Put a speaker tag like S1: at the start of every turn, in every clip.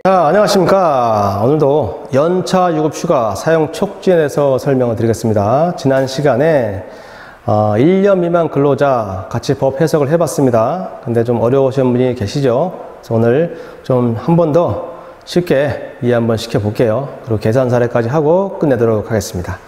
S1: 자, 안녕하십니까. 오늘도 연차 유급 휴가 사용 촉진에 대해서 설명을 드리겠습니다. 지난 시간에 1년 미만 근로자 같이 법 해석을 해봤습니다. 근데 좀 어려우신 분이 계시죠? 그래서 오늘 좀 한 번 더 쉽게 이해 한번 시켜볼게요. 그리고 계산 사례까지 하고 끝내도록 하겠습니다.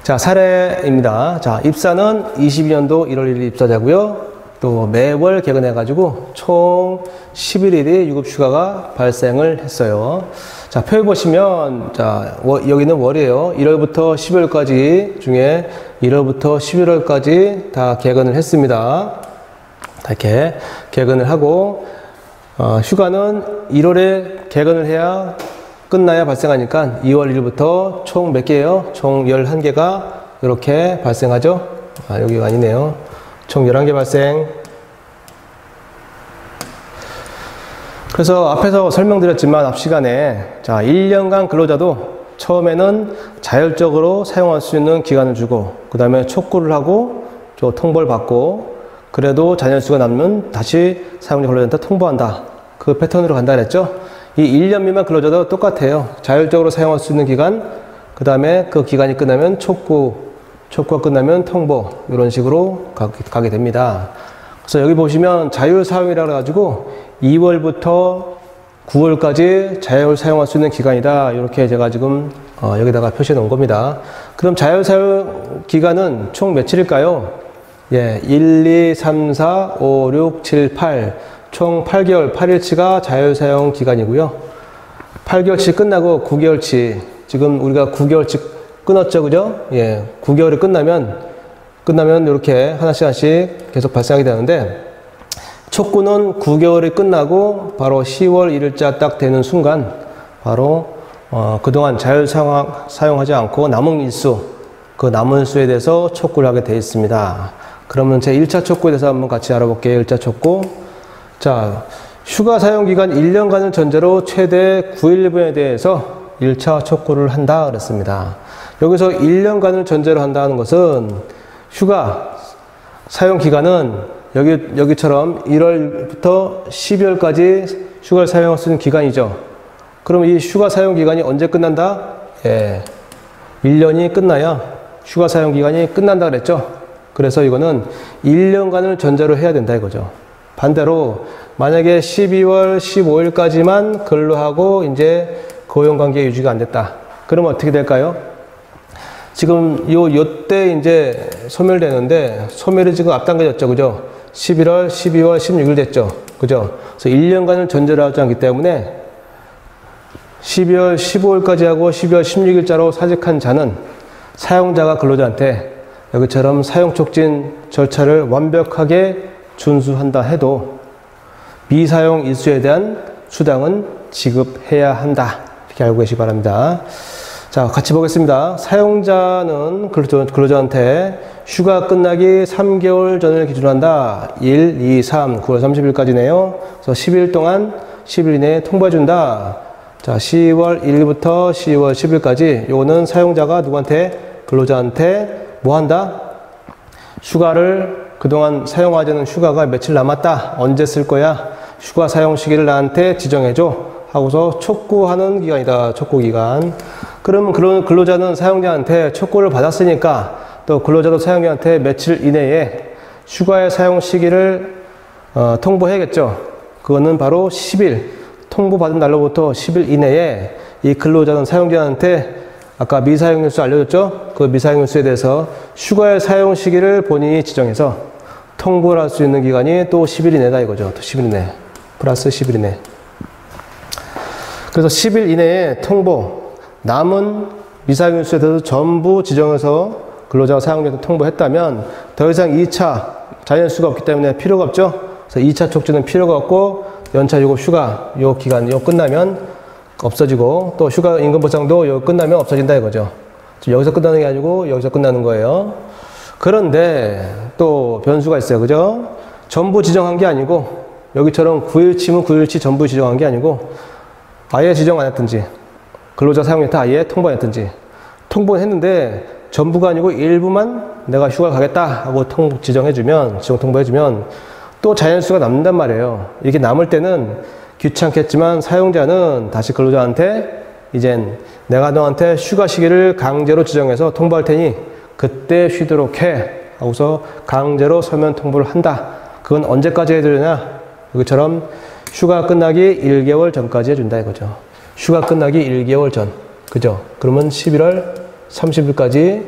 S1: 자, 사례입니다. 자, 입사는 22년도 1월 1일 입사자고요. 또 매월 개근해가지고 총 11일이 유급휴가가 발생을 했어요. 자, 표에 보시면, 자, 여기는 월이에요. 1월부터 12월까지 중에 1월부터 11월까지 다 개근을 했습니다. 이렇게 개근을 하고, 휴가는 1월에 개근을 해야 끝나야 발생하니까 2월 1일부터 총 몇 개예요? 총 11개가 이렇게 발생하죠? 여기가 아니네요. 총 11개 발생. 그래서 앞에서 설명드렸지만 앞 시간에 자 1년간 근로자도 처음에는 자율적으로 사용할 수 있는 기간을 주고 그 다음에 촉구를 하고 또 통보를 받고 그래도 잔여수가 남으면 다시 사용자 근로자한테 통보한다. 그 패턴으로 간다 그랬죠. 이 1년 미만 근로자도 똑같아요. 자율적으로 사용할 수 있는 기간 그 다음에 그 기간이 끝나면 촉구가 끝나면 통보 이런 식으로 가게 됩니다. 그래서 여기 보시면 자율 사용이라 가지고 2월부터 9월까지 자율 사용할 수 있는 기간이다. 이렇게 제가 지금 여기다가 표시해 놓은 겁니다. 그럼 자율 사용 기간은 총 며칠일까요? 예, 1, 2, 3, 4, 5, 6, 7, 8 총 8개월 8일치가 자율 사용 기간이고요. 8개월치 끝나고 9개월치 지금 우리가 9개월치 끊었죠, 그죠? 예, 9개월이 끝나면 이렇게 하나씩 계속 발생하게 되는데, 촉구는 9개월이 끝나고 바로 10월 1일자 딱 되는 순간, 바로, 그동안 자율 사용하지 않고 남은 일수, 그 남은 수에 대해서 촉구를 하게 되어 있습니다. 그러면 제 1차 촉구에 대해서 한번 같이 알아볼게요, 1차 촉구. 자, 휴가 사용 기간 1년간을 전제로 최대 9일분에 대해서 1차 촉구를 한다 그랬습니다. 여기서 1년간을 전제로 한다는 것은 휴가 사용 기간은 여기처럼 1월부터 12월까지 휴가를 사용할 수 있는 기간이죠. 그럼 이 휴가 사용 기간이 언제 끝난다? 예, 1년이 끝나야 휴가 사용 기간이 끝난다 그랬죠. 그래서 이거는 1년간을 전제로 해야 된다 이거죠. 반대로 만약에 12월 15일까지만 근로하고 이제 고용관계 유지가 안 됐다. 그러면 어떻게 될까요? 지금 요때 이제 소멸되는데 소멸이 지금 앞당겨졌죠. 그죠? 11월, 12월, 16일 됐죠. 그죠? 그래서 1년간을 전제로 하지 않기 때문에 12월 15일까지 하고 12월 16일자로 사직한 자는 사용자가 근로자한테 여기처럼 사용촉진 절차를 완벽하게 준수한다 해도 미사용 일수에 대한 수당은 지급해야 한다. 이렇게 알고 계시기 바랍니다. 자, 같이 보겠습니다. 사용자는 근로자한테 휴가 끝나기 3개월 전을 기준으로 한다. 1, 2, 3, 9월 30일까지네요. 그래서 10일 동안 10일 이내에 통보해준다. 자, 10월 1일부터 10월 10일까지 요거는 사용자가 누구한테? 근로자한테 뭐 한다? 휴가를 그동안 사용하지 않은 휴가가 며칠 남았다. 언제 쓸 거야? 휴가 사용 시기를 나한테 지정해줘. 하고서 촉구하는 기간이다. 촉구 기간. 그러면 그런 근로자는 사용자한테 촉구를 받았으니까 또 근로자도 사용자한테 며칠 이내에 휴가의 사용 시기를 통보해야겠죠. 그거는 바로 10일. 통보받은 날로부터 10일 이내에 이 근로자는 사용자한테 아까 미사용일수 알려줬죠? 그 미사용일수에 대해서 휴가의 사용 시기를 본인이 지정해서 통보를 할 수 있는 기간이 또 10일 이내다 이거죠. 또 10일 이내. 플러스 10일 이내. 그래서 10일 이내에 통보, 남은 미사용일수에 대해서 전부 지정해서 근로자가 사용자한테 통보했다면 더 이상 2차 잔여수가 없기 때문에 필요가 없죠. 그래서 2차 촉진은 필요가 없고 연차 유급 휴가 요 기간 요 끝나면 없어지고 또 휴가 임금보상도 요 끝나면 없어진다 이거죠. 여기서 끝나는 게 아니고 여기서 끝나는 거예요. 그런데 또 변수가 있어요. 그죠? 전부 지정한 게 아니고 여기처럼 9일치면 9일치 전부 지정한 게 아니고 아예 지정 안 했든지 근로자 사용자한테 아예 통보 안 했든지 통보는 했는데 전부가 아니고 일부만 내가 휴가 가겠다 하고 지정 통보해주면 또 자연수가 남는단 말이에요. 이게 남을 때는 귀찮겠지만 사용자는 다시 근로자한테 이젠 내가 너한테 휴가 시기를 강제로 지정해서 통보할 테니 그때 쉬도록 해 하고서 강제로 서면 통보를 한다. 그건 언제까지 해주냐? 여기처럼 휴가 끝나기 1개월 전까지 해준다 이거죠. 휴가 끝나기 1개월 전. 그죠? 그러면 11월 30일까지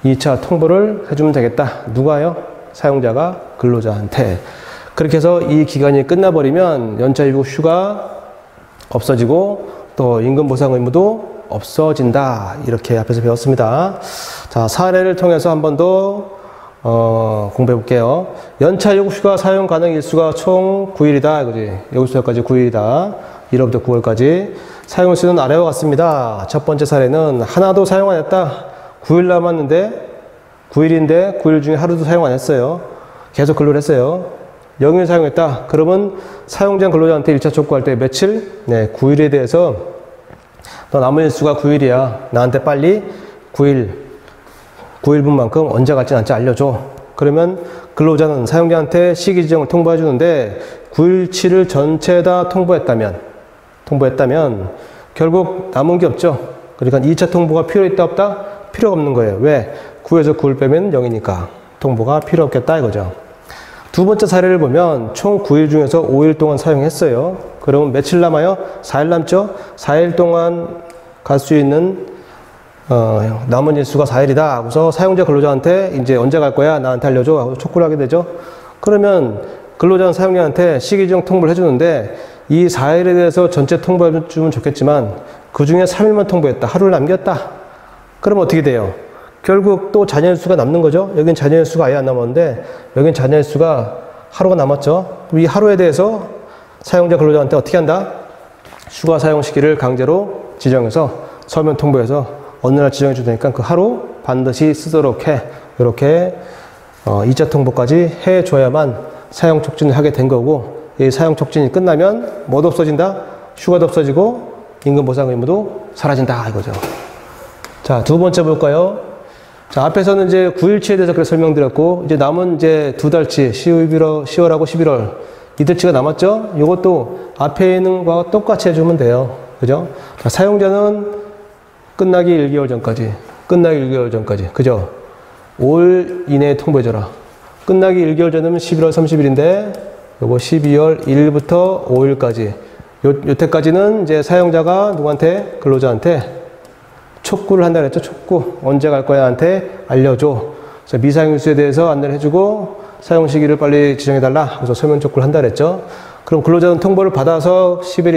S1: 2차 통보를 해주면 되겠다. 누가요? 사용자가 근로자한테. 그렇게 해서 이 기간이 끝나버리면 연차유급 휴가 없어지고 또 임금보상 의무도 없어진다. 이렇게 앞에서 배웠습니다. 자, 사례를 통해서 한 번 더 공부해 볼게요. 연차유급 휴가 사용 가능 일수가 총 9일이다. 그지? 여기서까지 9일이다. 1월부터 9월까지. 사용 일수는 아래와 같습니다. 첫 번째 사례는 하나도 사용 안 했다. 9일 남았는데 9일인데 9일 중에 하루도 사용 안 했어요. 계속 근로를 했어요. 0일 사용했다. 그러면 사용자 근로자한테 1차 촉구할 때 며칠? 네, 9일에 대해서 너 남은 일수가 9일이야. 나한테 빨리 9일분만큼 언제 갈지 나한테 알려줘. 그러면 근로자는 사용자한테 시기 지정을 통보해 주는데 9일치를 전체 다 통보했다면 결국 남은 게 없죠. 그러니까 2차 통보가 필요 있다 없다? 필요가 없는 거예요. 왜? 9에서 9일 빼면 0이니까 통보가 필요 없겠다 이거죠. 두 번째 사례를 보면 총 9일 중에서 5일 동안 사용했어요. 그러면 며칠 남아요? 4일 남죠? 4일 동안 갈 수 있는 남은 일수가 4일이다 하고서 사용자 근로자한테 이제 언제 갈 거야? 나한테 알려줘 하고 촉구를 하게 되죠. 그러면 근로자는 사용자한테 시기지정 통보를 해주는데 이 4일에 대해서 전체 통보해 주면 좋겠지만 그 중에 3일만 통보했다. 하루를 남겼다. 그러면 어떻게 돼요? 결국 또 잔여일수가 남는 거죠. 여긴 잔여일수가 아예 안 남았는데 여긴 잔여일수가 하루가 남았죠. 이 하루에 대해서 사용자 근로자한테 어떻게 한다? 휴가 사용 시기를 강제로 지정해서 서면 통보해서 어느 날 지정해 주니까 그 하루 반드시 쓰도록 해. 이렇게 2차 통보까지 해줘야만 사용 촉진을 하게 된 거고 이 사용 촉진이 끝나면 뭐도 없어진다? 휴가도 없어지고 임금보상 의무도 사라진다 이거죠. 자, 두 번째 볼까요? 자, 앞에서는 이제 9일치에 대해서 그렇게 설명드렸고, 이제 남은 이제 두 달치, 10월하고 11월, 이틀치가 남았죠? 이것도 앞에 있는 거와 똑같이 해주면 돼요. 그죠? 자, 사용자는 끝나기 1개월 전까지. 그죠? 5일 이내에 통보해줘라. 끝나기 1개월 전이면 11월 30일인데, 요거 12월 1일부터 5일까지. 요때까지는 이제 사용자가 누구한테? 근로자한테 촉구를 한다 그랬죠. 촉구. 언제 갈 거야? 한테 알려줘. 그래서 미사용일수에 대해서 안내를 해주고 사용 시기를 빨리 지정해달라. 그래서 서면 촉구를 한다 그랬죠. 그럼 근로자는 통보를 받아서 10일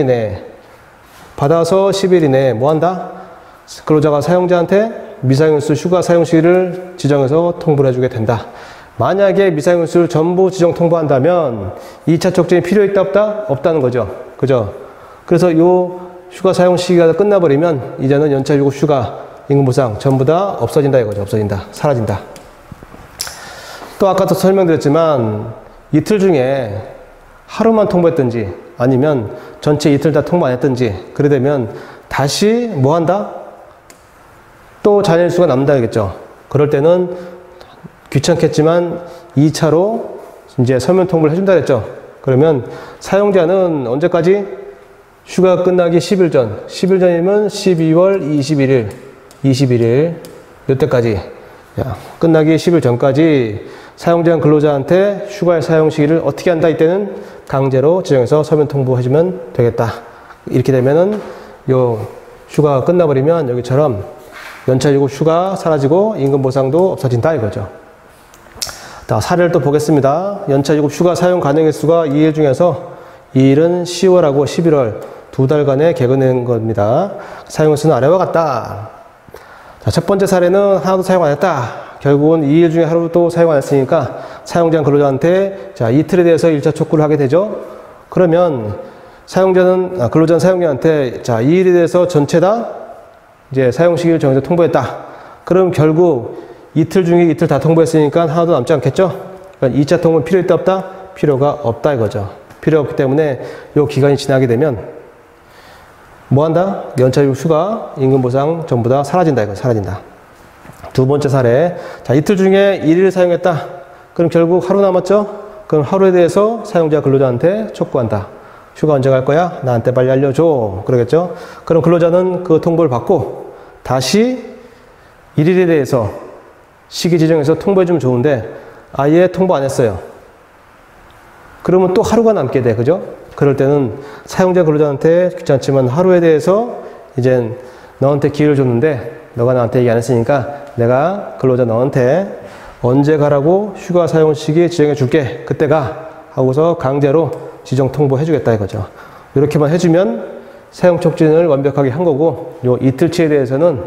S1: 이내에 뭐 한다? 근로자가 사용자한테 미사용일수 휴가 사용 시기를 지정해서 통보를 해주게 된다. 만약에 미사용일수를 전부 지정 통보한다면 2차 촉진이 필요 있다 없다? 없다는 거죠. 그죠? 그래서 요 휴가 사용 시기가 끝나버리면 이제는 연차유급 휴가 임금보상 전부 다 없어진다 이거죠. 없어진다. 사라진다. 또 아까도 설명드렸지만 이틀 중에 하루만 통보했든지 아니면 전체 이틀 다 통보 안 했든지 그래 되면 다시 뭐 한다? 또 잔여일수가 남는다 알겠죠. 그럴 때는 귀찮겠지만 2차로 이제 서면 통보를 해준다 그랬죠. 그러면 사용자는 언제까지? 휴가 끝나기 10일 전이면 12월 21일 이때까지 끝나기 10일 전까지 사용자 근로자한테 휴가 사용 시기를 어떻게 한다? 이때는 강제로 지정해서 서면 통보해주면 되겠다. 이렇게 되면은 요 휴가 끝나버리면 여기처럼 연차유급 휴가 사라지고 임금보상도 없어진다 이거죠. 자, 사례를 또 보겠습니다. 연차유급 휴가 사용 가능일수가 2일 중에서 2일은 10월하고 11월 두 달간의 개근한 겁니다. 사용일수는 아래와 같다. 자, 첫 번째 사례는 하나도 사용 안 했다. 결국은 2일 중에 하루도 사용 안 했으니까 사용자 근로자한테 자, 이틀에 대해서 1차 촉구를 하게 되죠. 그러면 근로자는 사용자한테 자, 2일에 대해서 전체 다 이제 사용 시기를 정해서 통보했다. 그럼 결국 이틀 중에 이틀 다 통보했으니까 하나도 남지 않겠죠? 그러니까 2차 통보 필요 있다 없다? 필요가 없다 이거죠. 필요 없기 때문에 이 기간이 지나게 되면 뭐 한다? 연차유급 휴가, 임금보상 전부 다 사라진다 이거 사라진다. 두 번째 사례. 자, 이틀 중에 1일 사용했다. 그럼 결국 하루 남았죠? 그럼 하루에 대해서 사용자 근로자한테 촉구한다. 휴가 언제 갈 거야? 나한테 빨리 알려줘. 그러겠죠? 그럼 근로자는 그 통보를 받고 다시 일일에 대해서 시기 지정해서 통보해주면 좋은데 아예 통보 안 했어요. 그러면 또 하루가 남게 돼. 그죠? 그럴 때는 사용자 근로자한테 귀찮지만 하루에 대해서 이제 너한테 기회를 줬는데 너가 나한테 얘기 안 했으니까 내가 근로자 너한테 언제 가라고 휴가 사용 시기 지정해 줄게. 그때 가. 하고서 강제로 지정 통보해 주겠다 이거죠. 이렇게만 해주면 사용 촉진을 완벽하게 한 거고 요 이틀치에 대해서는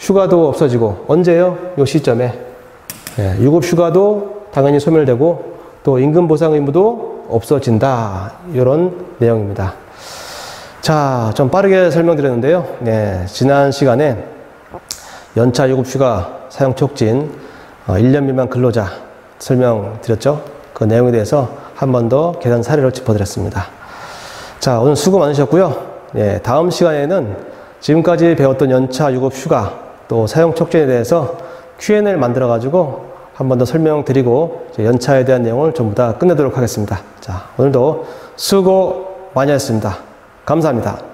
S1: 휴가도 없어지고 언제요? 요 시점에 유급 휴가도 당연히 소멸되고 또 임금 보상 의무도 없어진다. 이런 내용입니다. 자, 좀 빠르게 설명드렸는데요. 지난 시간에 연차 유급 휴가 사용 촉진 1년 미만 근로자 설명드렸죠. 그 내용에 대해서 한 번 더 계산 사례를 짚어드렸습니다. 자, 오늘 수고 많으셨고요. 다음 시간에는 지금까지 배웠던 연차 유급 휴가 또 사용 촉진에 대해서 Q&A를 만들어 가지고 한 번 더 설명드리고 연차에 대한 내용을 전부 다 끝내도록 하겠습니다. 자, 오늘도 수고 많이 하셨습니다. 감사합니다.